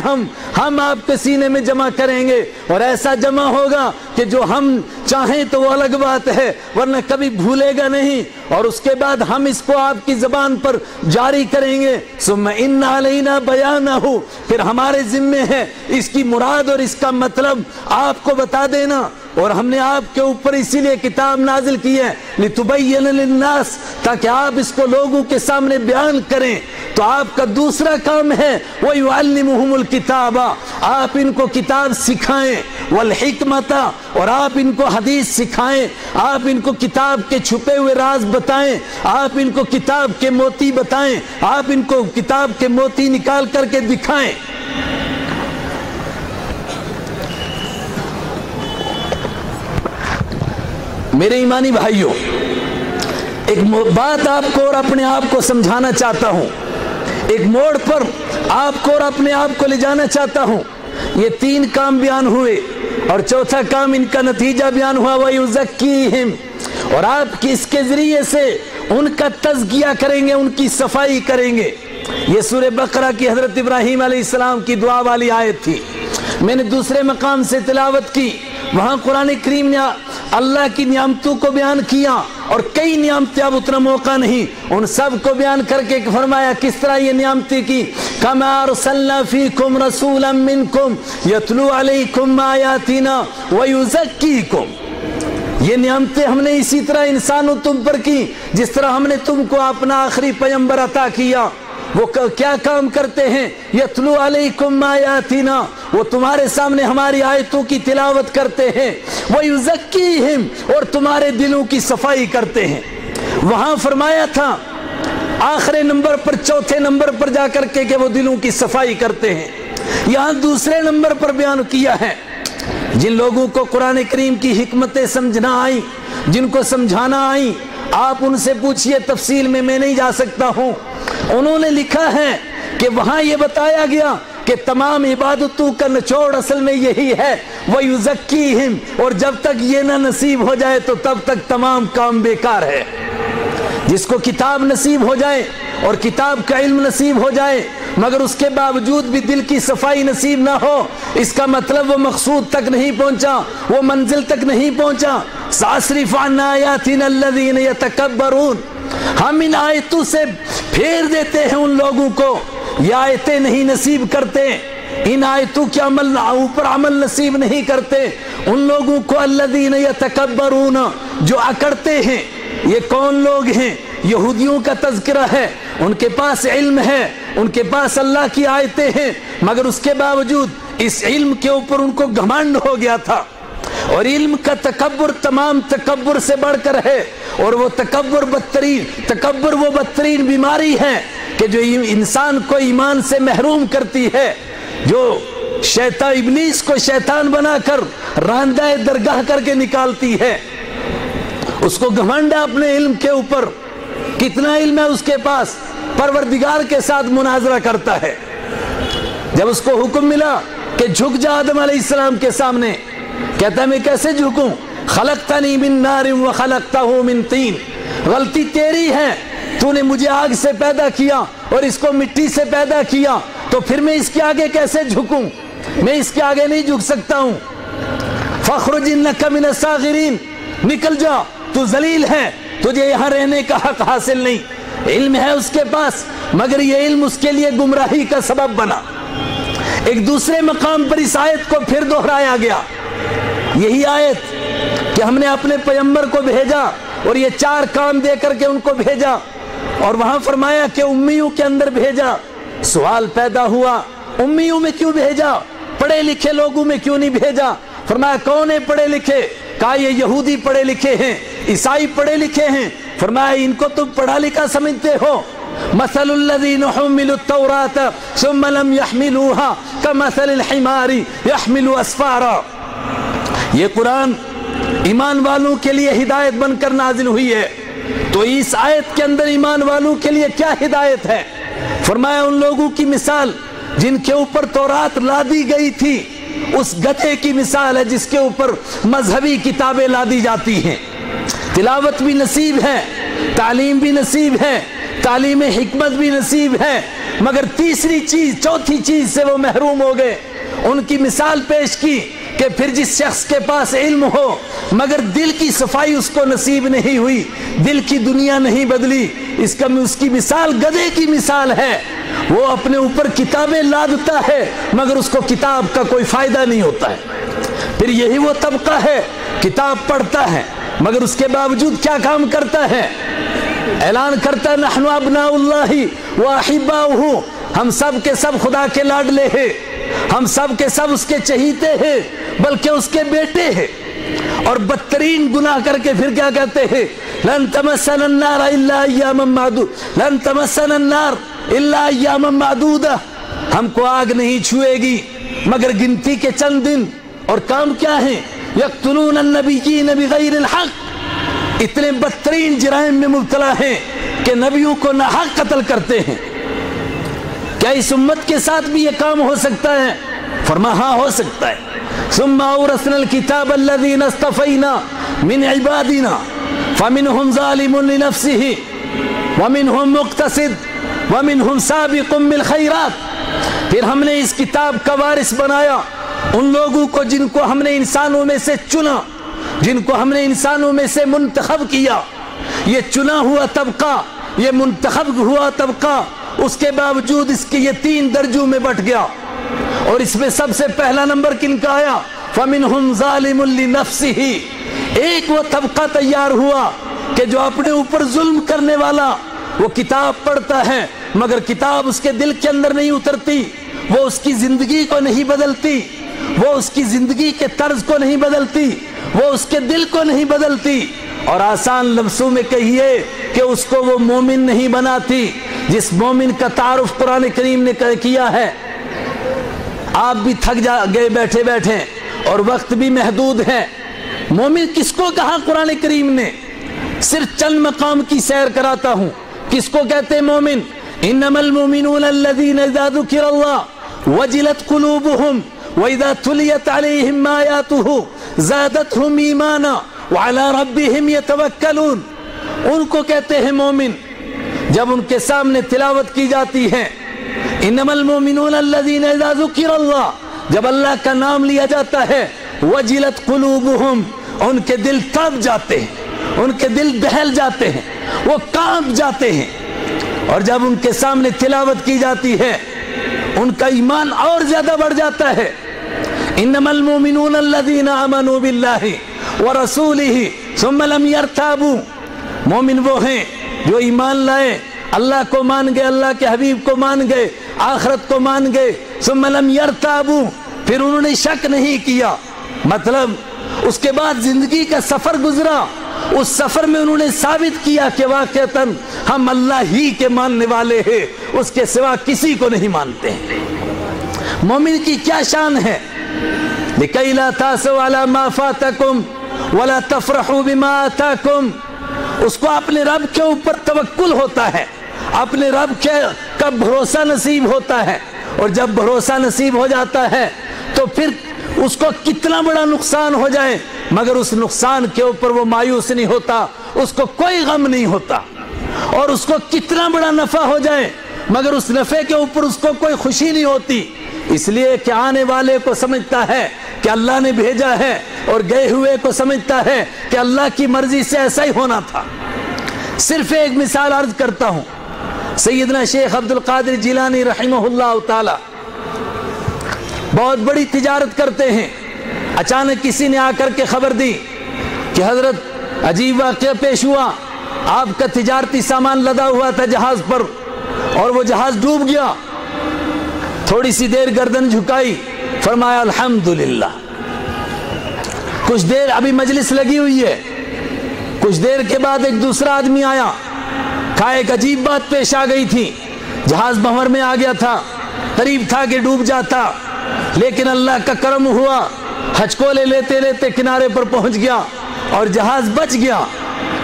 ہم آپ کے سینے میں جمع کریں گے، اور ایسا جمع ہوگا کہ جو ہم چاہیں تو وہ الگ بات ہے، ورنہ کبھی بھولے گا نہیں، اور اس کے بعد ہم اس کو آپ کی زبان پر جاری کریں گے۔ ثم ان علینا بیانہ، پھر ہمارے ذمے ہے اس کی مراد اور اس کا مطلب آپ کو بتا دینا، اور ہم نے آپ کے اوپر اسی لیے کتاب نازل کی ہے لتبین للناس، تاکہ آپ اس کو لوگوں کے سامنے بیان کریں۔ تو آپ کا دوسرا کام ہے وَيُعَلِّمُهُمُ الْكِتَابَ، آپ ان کو کتاب سکھائیں، وَالْحِكْمَةَ، اور آپ ان کو حدیث سکھائیں، آپ ان کو کتاب کے چھپے ہوئے راز بتائیں، آپ ان کو کتاب کے موتی بتائیں، آپ ان کو کتاب کے موتی نکال کر کے دکھائیں۔ میرے ایمانی بھائیوں، ایک بات آپ کو اور اپنے آپ کو سمجھانا چاہتا ہوں، ایک موڑ پر آپ کو اور اپنے آپ کو لے جانا چاہتا ہوں۔ یہ 3 کام بیان ہوئے اور چوتھا کام ان کا نتیجہ بیان ہوا وَيُزَكِّيهِمْ، اور آپ کی اس کے ذریعے سے ان کا تزکیہ کریں گے، ان کی صفائی کریں گے۔ یہ سورہ بقرہ کی حضرت ابراہیم علیہ السلام کی دعا والی آیت تھی۔ میں نے دوسرے مقام سے تلاوت کی، وہاں قرآن کریم نے اللہ کی نعمتوں کو بیان کیا، اور کئی نعمتیں، اب اتنا موقع نہیں ان سب کو بیان کر کے فرمایا کس طرح یہ نعمتیں کی۔ کما ارسلنا فیکم رسولا منکم یتلو علیکم آیاتنا ویزکیکم، یہ نعمتیں ہم نے اسی طرح انسانوں تم پر کی جس طرح ہم نے تم کو اپنا آخری پیغمبر عطا کیا۔ وہ کیا کام کرتے ہیں؟ یتلو علیکم آیاتنا، وہ تمہارے سامنے ہماری آیتوں کی تلاوت کرتے ہیں، وَيُزَكِّيهِمْ، اور تمہارے دلوں کی صفائی کرتے ہیں۔ وہاں فرمایا تھا آخری نمبر پر، چوتھے نمبر پر جا کر کے کہ وہ دلوں کی صفائی کرتے ہیں، یہاں دوسرے نمبر پر بیان کیا ہے جن لوگوں کو قرآن کریم کی حکمتیں سمجھنا آئیں، جن کو سمجھانا آئیں، آپ ان سے پوچھئے، تفصیل میں نہیں جا سکتا ہوں۔ انہوں نے لکھا ہے کہ وہاں یہ بتایا گیا کہ تمام عبادتوں کا نچوڑ اصل میں یہی ہے وَيُزَكِّيهِمْ، اور جب تک یہ نہ نصیب ہو جائے تو تب تک تمام کام بیکار ہے۔ جس کو کتاب نصیب ہو جائے اور کتاب کا علم نصیب ہو جائے مگر اس کے باوجود بھی دل کی صفائی نصیب نہ ہو، اس کا مطلب وہ مقصود تک نہیں پہنچا، وہ منزل تک نہیں پہنچا۔ سَأَصْرِفُ عَنْ آيَاتِنَا الَّذِينَ يَتَكَبَّرُونَ، ہم ان آیتوں سے پھیر دیتے ہیں ان لوگوں کو، یہ آیتیں نہیں نصیب کرتے، ان آیتوں کے اوپر عمل نصیب نہیں کرتے ان لوگوں کو۔ الذین یتکبرون، جو اکڑتے ہیں۔ یہ کون لوگ ہیں؟ یہودیوں کا تذکرہ ہے، ان کے پاس علم ہے، ان کے پاس اللہ کی آیتیں ہیں، مگر اس کے باوجود اس علم کے اوپر ان کو گھمنڈ ہو گیا تھا، اور علم کا تکبر تمام تکبر سے بڑھ کر ہے، اور وہ تکبر وہ بدترین بیماری ہے کہ جو انسان کو ایمان سے محروم کرتی ہے، جو شیطان ابلیس کو شیطان بنا کر راندہ درگاہ کر کے نکالتی ہے۔ اس کو گھمنڈ ہے اپنے علم کے اوپر، کتنا علم ہے اس کے پاس، پروردگار کے ساتھ مناظرہ کرتا ہے۔ جب اس کو حکم ملا کہ جھک جا آدم علیہ السلام کے سامنے، کہتا ہے میں کیسے جھکوں؟ خلقتنی من نار و خلقتہ من طین، غلطی تیری ہے، تو نے مجھے آگ سے پیدا کیا اور اس کو مٹی سے پیدا کیا، تو پھر میں اس کے آگے کیسے جھکوں؟ میں اس کے آگے نہیں جھک سکتا ہوں۔ فاخرج انک من الصاغرین، نکل جا، تو ذلیل ہے، تجھے یہاں رہنے کا حق حاصل نہیں۔ علم ہے اس کے پاس، مگر یہ علم اس کے لیے گمراہی کا سبب بنا۔ ایک دوسرے مقام پر اس آیت کو پھر دہرایا گیا، یہی آیت کہ ہم نے اپنے پیغمبر کو بھیجا اور یہ 4 کام دے کر کے ان کو بھیجا، اور وہاں فرمایا کہ امیوں کے اندر بھیجا۔ سوال پیدا ہوا، امیوں میں کیوں بھیجا؟ پڑھے لکھے لوگوں میں کیوں نہیں بھیجا؟ فرمایا کون ہے پڑھے لکھے؟ کہا یہ یہودی پڑھے لکھے ہیں، عیسائی پڑھے لکھے ہیں۔ فرمایا ان کو تم پڑھا لکھا سمجھتے ہو؟ مثل الذین حملوا التوراۃ ثم لم يحملوها كمثل الحمار يحمل اسفارا۔ یہ قرآن ایمان والوں کے لیے ہدایت بن کر نازل ہوئی ہے، تو اس آیت کے اندر ایمان والوں کے لیے کیا ہدایت ہے؟ فرمایا ان لوگوں کی مثال جن کے اوپر تورات لادی گئی تھی، اس گدھے کی مثال ہے جس کے اوپر مذہبی کتابیں لادی جاتی ہیں، تلاوت بھی نصیب ہے، تعلیم بھی نصیب ہے، تعلیم حکمت بھی نصیب ہے، مگر تیسری چیز، چوتھی چیز سے وہ محروم ہو گئے۔ ان کی مثال پیش کی کہ پھر جس شخص کے پاس علم ہو مگر دل کی صفائی اس کو نصیب نہیں ہوئی، دل کی دنیا نہیں بدلی، اس کی مثال گدھے کی مثال ہے۔ وہ اپنے اوپر کتابیں لادتا ہے مگر اس کو کتاب کا کوئی فائدہ نہیں ہوتا ہے۔ پھر یہی وہ طبقہ ہے کتاب پڑھتا ہے مگر اس کے باوجود کیا کام کرتا ہے؟ اعلان کرتا ہے نحن ابناء اللہ واحباؤہ، ہم سب کے سب خدا کے لاڈلے ہیں، ہم سب کے سب اس کے چہیتے ہیں، بلکہ اس کے بیٹے ہیں۔ اور بدترین گناہ کر کے پھر کیا کہتے ہیں؟ لن تمسنا النار الا ایاما معدودہ، لن تمسنا النار الا ایاما معدودہ، ہم کو آگ نہیں چھوئے گی مگر گنتی کے چند دن۔ اور کام کیا ہیں؟ یقتلون النبیین بغیر الحق، اتنے بدترین جرائم میں مبتلا ہیں کہ نبیوں کو ناحق قتل کرتے ہیں۔ کیا اس امت کے ساتھ بھی یہ کام ہو سکتا ہے؟ فرمایا ہاں ہو سکتا ہے۔ ثم اورثنا الكتاب الذين اصطفينا من عبادنا فمنهم ظالم لنفسه ومنهم مقتصد ومنهم سابق بالخيرات، پھر ہم نے اس کتاب کا وارث بنایا ان لوگوں کو جن کو ہم نے انسانوں میں سے چنا، جن کو ہم نے انسانوں میں سے منتخب کیا۔ یہ چنا ہوا طبقہ، یہ منتخب ہوا طبقہ، اس کے باوجود اس کے یہ 3 درجوں میں بٹ گیا، اور اس میں سب سے پہلا نمبر کن کا آیا؟ فَمِنْهُمْ ظَالِمٌ لِنَفْسِهِ، ایک وہ طبقہ تیار ہوا کہ جو اپنے اوپر ظلم کرنے والا، وہ کتاب پڑھتا ہے مگر کتاب اس کے دل کے اندر نہیں اترتی، وہ اس کی زندگی کو نہیں بدلتی، وہ اس کی زندگی کے طرز کو نہیں بدلتی، وہ اس کے دل کو نہیں بدلتی، اور آسان لفظوں میں کہیے کہ اس کو وہ مومن نہیں بناتی جس مومن کا تعارف قرآن کریم نے کیا ہے۔ آپ بھی تھک گئے بیٹھے بیٹھے اور وقت بھی محدود ہے۔ مومن کس کو کہا قرآن کریم نے؟ صرف چند مقام کی سیر کراتا ہوں۔ کس کو کہتے ہیں مومن؟ انما المؤمنون الذين اذا ذكر الله وجلت قلوبهم واذا تليت عليهم آياته زادتهم ایمانا وعلى ربهم يتوکلون، ان کو کہتے ہیں مومن جب ان کے سامنے تلاوت کی جاتی ہے۔ انما المؤمنون الذين اذا ذكر الله، جب اللہ کا نام لیا جاتا ہے، وجلت قلوبهم، ان کے دل تڑپ جاتے ہیں، ان کے دل دہل جاتے ہیں، وہ کانپ جاتے ہیں، اور جب ان کے سامنے تلاوت کی جاتی ہے ان کا ایمان اور زیادہ بڑھ جاتا ہے۔ انما المؤمنون الذين آمنوا بالله ورسوله ثم لم يرتابوا، مومن وہ ہیں جو ایمان لائے، اللہ کو مان گئے، اللہ کے حبیب کو مان گئے، آخرت کو مان گئے، ثم لم يرتابوا، پھر انہوں نے شک نہیں کیا، مطلب اس کے بعد زندگی کا سفر گزرا، اس سفر میں انہوں نے ثابت کیا کہ واقعتاً ہم اللہ ہی کے ماننے والے ہیں، اس کے سوا کسی کو نہیں مانتے ہیں۔ مومن کی کیا شان ہے؟ لِكَيْ لَا تَأْسَوْا عَلَى مَا فَاتَكُمْ وَلَا تَفْرَحُوا بِمَا آتَاكُمْ، اس کو اپنے رب کے اوپر توکل ہوتا ہے، اپنے رب کا بھروسہ نصیب ہوتا ہے، اور جب بھروسہ نصیب ہو جاتا ہے تو پھر اس کو کتنا بڑا نقصان ہو جائے مگر اس نقصان کے اوپر وہ مایوس نہیں ہوتا، اس کو کوئی غم نہیں ہوتا، اور اس کو کتنا بڑا نفع ہو جائے مگر اس نفع کے اوپر اس کو کوئی خوشی نہیں ہوتی، اس لیے کہ آنے والے کو سمجھتا ہے کہ اللہ نے بھیجا ہے، اور گئے ہوئے کو سمجھتا ہے کہ اللہ کی مرضی سے ایسا ہی ہونا تھا۔ صرف ایک مثال عرض کرتا ہوں، سیدنا شیخ عبد القادر جیلانی رحمہ اللہ تعالی بہت بڑی تجارت کرتے ہیں، اچانک کسی نے آ کر کے خبر دی کہ حضرت عجیب واقعہ پیش ہوا، آپ کا تجارتی سامان لدا ہوا تھا جہاز پر اور وہ جہاز ڈوب گیا۔ تھوڑی سی دیر گردن جھکائی، فرمایا الحمدللہ۔ کچھ دیر ابھی مجلس لگی ہوئی ہے، کچھ دیر کے بعد ایک دوسرا آدمی آیا، کہا ایک عجیب بات پیش آ گئی تھی، جہاز بحر میں آ گیا تھا، قریب تھا کہ ڈوب جاتا، لیکن اللہ کا کرم ہوا، ہچکولے لیتے لیتے کنارے پر پہنچ گیا اور جہاز بچ گیا۔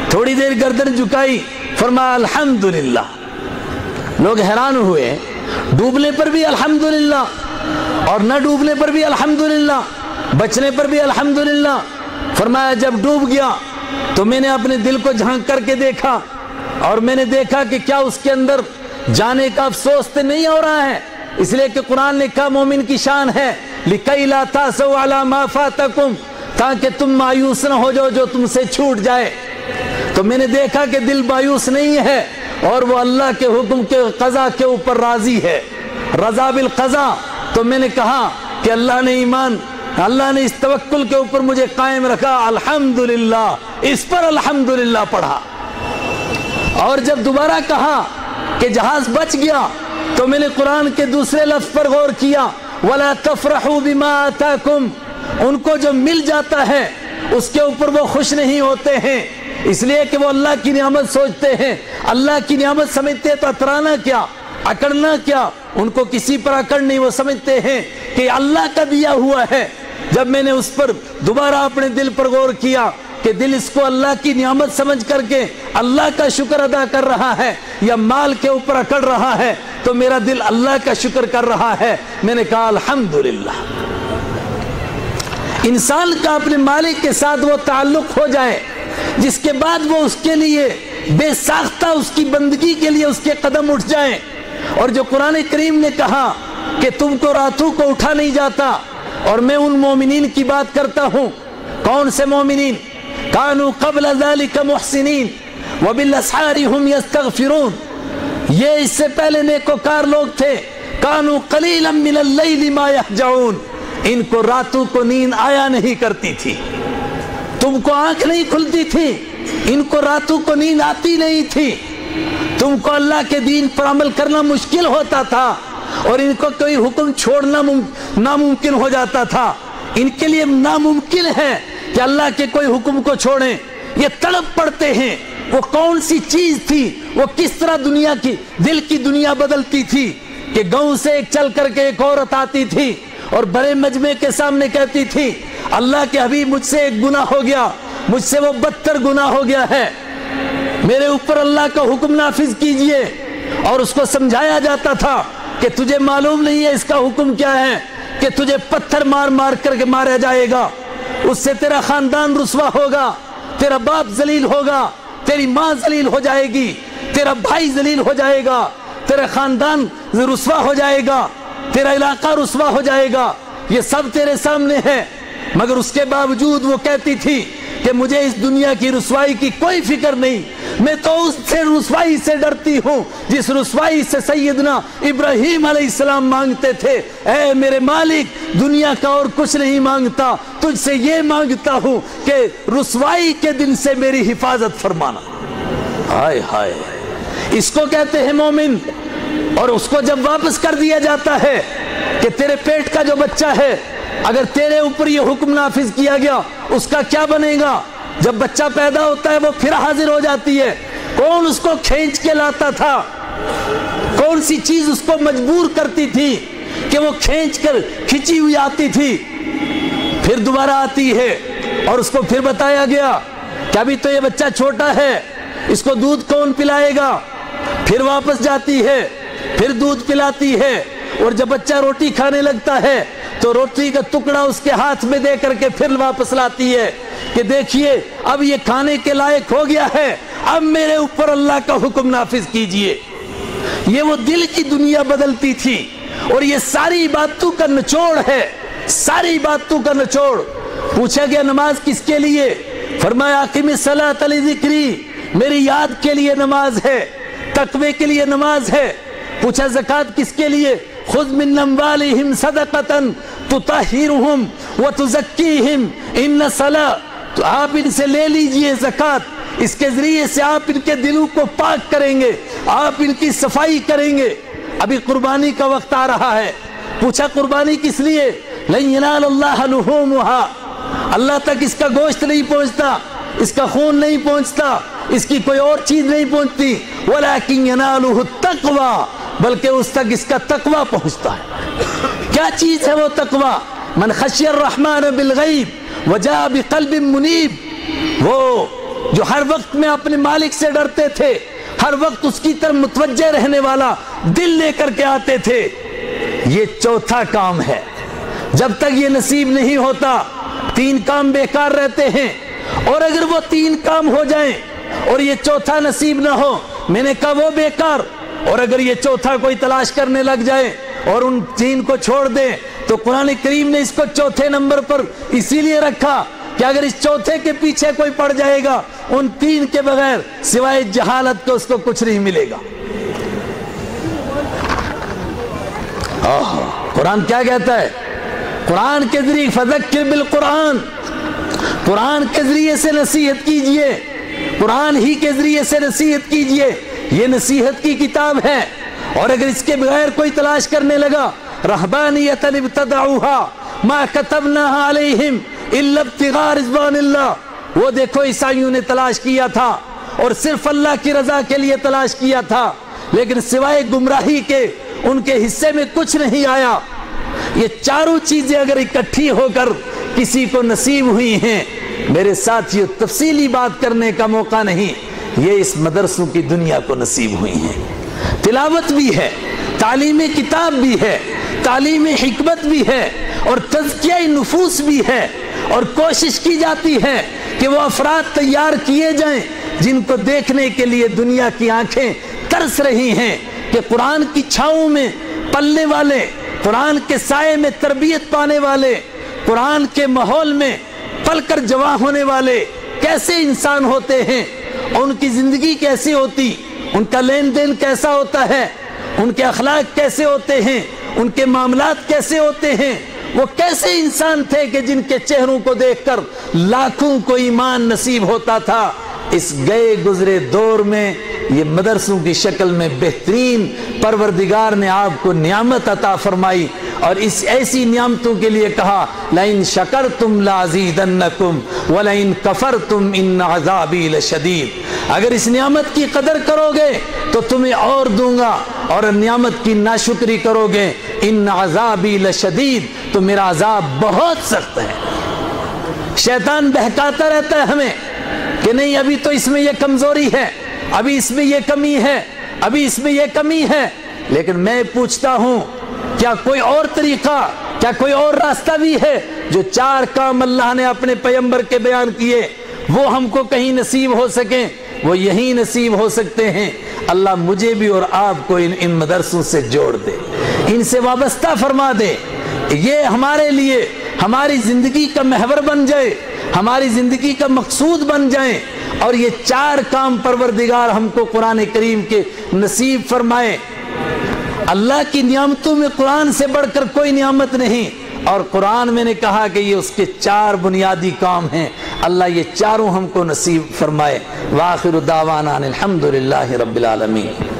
تھوڑی دیر گردن جھکائی، فرمایا الحمدللہ۔ لوگ حیران ہوئے، ڈوبنے پر بھی الحمدللہ اور نہ ڈوبنے پر بھی الحمدللہ، بچنے پر بھی الحمدللہ۔ فرمایا جب ڈوب گیا تو میں نے اپنے دل کو جھانک کر کے دیکھا اور میں نے دیکھا کہ کیا اس کے اندر جانے کا افسوس تو نہیں ہو رہا ہے، اس لیے کہ قرآن نے کہا مومن کی شان ہے لِكَيْ لَا تَأْسَوْا عَلَى مَا فَاتَكُمْ، تاکہ تم مایوس نہ ہو جو تم سے چھوٹ جائے۔ تو میں نے دیکھا کہ دل مایوس نہیں ہے اور وہ اللہ کے حکم کے قضا کے اوپر راضی ہے، رضا بالقضا۔ تو میں نے کہا کہ اللہ نے ایمان، اللہ نے اس توکل کے اوپر مجھے قائم رکھا، الحمدللہ، اس پر الحمدللہ پڑھا۔ اور جب دوبارہ کہا کہ جہاز بچ گیا تو میں نے قرآن کے دوسرے لفظ پر غور کیا، وَلَا تَفْرَحُوا بِمَا آتَاكُمْ، ان کو جو مل جاتا ہے اس کے اوپر وہ خوش نہیں ہوتے ہیں، اس لیے کہ وہ اللہ کی نعمت سوچتے ہیں، اللہ کی نعمت سمجھتے تو اترانا کیا، اکڑنا کیا، ان کو کسی پر اکڑ نہیں، وہ سمجھتے ہیں کہ اللہ کا دیا ہوا ہے۔ جب میں نے اس پر دوبارہ اپنے دل پر غور کیا کہ دل اس کو اللہ کی نعمت سمجھ کر کے اللہ کا شکر ادا کر رہا ہے یا مال کے اوپر اکڑ رہا ہے، تو میرا دل اللہ کا شکر کر رہا ہے۔ میں نے کہا الحمدللہ۔ انسان کا اپنے مالک کے ساتھ وہ تعلق ہو جائے جس کے بعد وہ اس کے لیے بے ساختہ اس کی بندگی کے لیے اس کے قدم اٹھ جائیں، اور جو قرآن کریم نے کہا کہ تم کو راتوں کو اٹھا نہیں جاتا، اور میں ان مومنین کی بات کرتا ہوں۔ کون سے مومنین؟ کانوا قبل ذلك محسنین وبالاسحار هم یستغفرون، یہ اس سے پہلے نیکوکار لوگ تھے۔ کانوا قلیلا من اللیل ما یہجعون، ان کو راتوں کو نیند آیا نہیں کرتی تھی، تم کو آنکھ نہیں کھلتی تھی، ان کو راتوں کو نیند آتی نہیں تھی، تم کو اللہ کے دین پر عمل کرنا مشکل ہوتا تھا اور ان کو کوئی حکم چھوڑنا ناممکن ہو جاتا تھا۔ ان کے لیے ناممکن ہے کہ اللہ کے کوئی حکم کو چھوڑیں، یہ تڑپ پڑتے ہیں۔ وہ کون سی چیز تھی، وہ کس طرح دنیا کی دل کی دنیا بدلتی تھی کہ گاؤں سے ایک چل کر کے ایک عورت آتی تھی اور بڑے مجمع کے سامنے کہتی تھی اللہ کے حبیب مجھ سے ایک گناہ ہو گیا، مجھ سے وہ بدتر گناہ ہو گیا ہے، میرے اوپر اللہ کا حکم نافذ کیجئے۔ اور اس کو سمجھایا جاتا تھا کہ تجھے معلوم نہیں ہے اس کا حکم کیا ہے کہ تجھے پتھر مار مار کر کے مارا جائے گا، اس سے تیرا خاندان رسوا ہوگا، تیرا باپ ذلیل ہوگا، تیری ماں ذلیل ہو جائے گی، تیرا بھائی ذلیل ہو جائے گا، تیرا خاندان رسوا ہو جائے گا، تیرا علاقہ رسوا ہو جائے گا، یہ سب تیرے سامنے ہے۔ مگر اس کے باوجود وہ کہتی تھی کہ مجھے اس دنیا کی رسوائی کی کوئی فکر نہیں، میں تو اس سے رسوائی سے ڈرتی ہوں جس رسوائی سے سیدنا ابراہیم علیہ السلام مانگتے تھے، اے میرے مالک دنیا کا اور کچھ نہیں مانگتا، تجھ سے یہ مانگتا ہوں کہ رسوائی کے دن سے میری حفاظت فرمانا۔ ہائے ہائے، اس کو کہتے ہیں مومن۔ اور اس کو جب واپس کر دیا جاتا ہے کہ تیرے پیٹ کا جو بچہ ہے اگر تیرے اوپر یہ حکم نافذ کیا گیا اس کا کیا بنے گا؟ جب بچہ پیدا ہوتا ہے وہ پھر حاضر ہو جاتی ہے، کون اس کو کھینچ کے لاتا تھا؟ کون سی چیز اس کو مجبور کرتی تھی کہ وہ کھینچ کر کھچی ہوئی آتی تھی، پھر دوبارہ آتی ہے؟ اور اس کو پھر بتایا گیا کہ ابھی تو یہ بچہ چھوٹا ہے، اس کو دودھ کون پلائے گا؟ پھر واپس جاتی ہے، پھر دودھ پلاتی ہے، اور جب بچہ روٹی کھانے لگتا ہے تو روٹی کا ٹکڑا اس کے ہاتھ میں دے کر کے پھر واپس لاتی ہے کہ دیکھیے اب یہ کھانے کے لائق ہو گیا ہے، اب میرے اوپر اللہ کا حکم نافذ کیجئے۔ یہ وہ دل کی دنیا بدلتی تھی، اور یہ ساری باتوں کا نچوڑ ہے، ساری باتوں کا نچوڑ۔ پوچھا گیا نماز کس کے لیے؟ فرمایا اقیم الصلاۃ لذکری، میری یاد کے لیے نماز ہے، تقوی کے لیے نماز ہے۔ پوچھا زکوٰۃ کس کے لیے؟ خذ من اموالہم صدقۃ تطہرہم وتزکیہم ان الصلاۃ، تو آپ ان سے لے لیجئے زکوٰۃ، اس کے ذریعے سے آپ ان کے دلوں کو پاک کریں گے، آپ ان کی صفائی کریں گے۔ ابھی قربانی کا وقت آ رہا ہے، پوچھا قربانی کس لیے؟ لن ینال اللہ لحومها، اللہ تک اس کا گوشت نہیں پہنچتا، اس کا خون نہیں پہنچتا، اس کی کوئی اور چیز نہیں پہنچتی، ولکن ینالہ التقوی، بلکہ اس تک اس کا تقوی پہنچتا ہے۔ کیا چیز ہے وہ تقوی؟ من خشی الرحمن بالغیب وجاء بقلب منیب، وہ جو ہر وقت میں اپنے مالک سے ڈرتے تھے، ہر وقت اس کی طرف متوجہ رہنے والا دل لے کر کے آتے تھے۔ یہ چوتھا کام ہے، جب تک یہ نصیب نہیں ہوتا 3 کام بیکار رہتے ہیں، اور اگر وہ 3 کام ہو جائیں اور یہ چوتھا نصیب نہ ہو، میں نے کہا وہ بیکار، اور اگر یہ چوتھا کوئی تلاش کرنے لگ جائے اور ان 3 کو چھوڑ دیں، تو قرآن کریم نے اس کو چوتھے نمبر پر اسی لیے رکھا کہ اگر اس چوتھے کے پیچھے کوئی پڑ جائے گا، ان 3 کے بغیر سوائے جہالت کے اس کو کچھ نہیں ملے گا۔ قرآن کیا کہتا ہے؟ قرآن کے ذریعے فذکر بالقرآن، قرآن کے ذریعے سے نصیحت کیجئے، قرآن ہی کے ذریعے سے نصیحت کیجئے، یہ نصیحت کی کتاب ہے۔ اور اگر اس کے بغیر کوئی تلاش کرنے لگا، رہبانیۃ ابتدعوها ما كتبناها علیہم الا ابتغاء رضوان اللہ، وہ دیکھو عیسائیوں نے تلاش کیا تھا اور صرف اللہ کی رضا کے لیے تلاش کیا تھا، لیکن سوائے گمراہی کے ان کے حصے میں کچھ نہیں آیا۔ یہ چاروں چیزیں اگر اکٹھی ہو کر کسی کو نصیب ہوئی ہیں، میرے ساتھیو تفصیلی بات کرنے کا موقع نہیں، یہ اس مدرسوں کی دنیا کو نصیب ہوئی ہیں۔ تلاوت بھی ہے، تعلیم کتاب بھی ہے، تعلیم حکمت بھی ہے، اور تزکیہ نفوس بھی ہے، اور کوشش کی جاتی ہے کہ وہ افراد تیار کیے جائیں جن کو دیکھنے کے لیے دنیا کی آنکھیں ترس رہی ہیں کہ قرآن کی چھاؤں میں پلنے والے، قرآن کے سائے میں تربیت پانے والے، قرآن کے ماحول میں پل کر جواں ہونے والے کیسے انسان ہوتے ہیں، ان کی زندگی کیسی ہوتی، ان کا لین دین کیسا ہوتا ہے، ان کے اخلاق کیسے ہوتے ہیں، ان کے معاملات کیسے ہوتے ہیں، وہ کیسے انسان تھے کہ جن کے چہروں کو دیکھ کر لاکھوں کو ایمان نصیب ہوتا تھا۔ اس گئے گزرے دور میں یہ مدرسوں کی شکل میں بہترین پروردگار نے آپ کو نعمت عطا فرمائی، اور اس ایسی نعمتوں کے لیے کہا لَإِن شَكَرْتُمْ لَأَزِيدَنَّكُمْ وَلَإِن كَفَرْتُمْ إِنَّ عَذَابِي لَشَدِيدٌ، اگر اس نعمت کی قدر کرو گے تو تمہیں اور دوں گا، اور نعمت کی ناشکری کرو گے إِنَّ عَذَابِي لَشَدِيدٌ، تو میرا عذاب بہت سخت ہے۔ شیطان بہکاتا رہتا ہے ہمیں کہ نہیں ابھی تو اس میں یہ کمزوری ہے، ابھی اس میں یہ کمی ہے، ابھی اس میں یہ کمی ہے، لیکن میں پوچھتا ہوں کیا کوئی اور طریقہ، کیا کوئی اور راستہ بھی ہے؟ جو 4 کام اللہ نے اپنے پیغمبر کے بیان کیے وہ ہم کو کہیں نصیب ہو سکیں، وہ یہی نصیب ہو سکتے ہیں۔ اللہ مجھے بھی اور آپ کو ان مدرسوں سے جوڑ دے، ان سے وابستہ فرما دے، یہ ہمارے لیے ہماری زندگی کا محور بن جائے، ہماری زندگی کا مقصود بن جائیں، اور یہ 4 کام پروردگار ہم کو قرآن کریم کے نصیب فرمائے۔ اللہ کی نعمتوں میں قرآن سے بڑھ کر کوئی نعمت نہیں، اور قرآن میں نے کہا کہ یہ اس کے 4 بنیادی کام ہیں، اللہ یہ چاروں ہم کو نصیب فرمائے۔ وآخر دعوانا الحمدللہ رب العالمین۔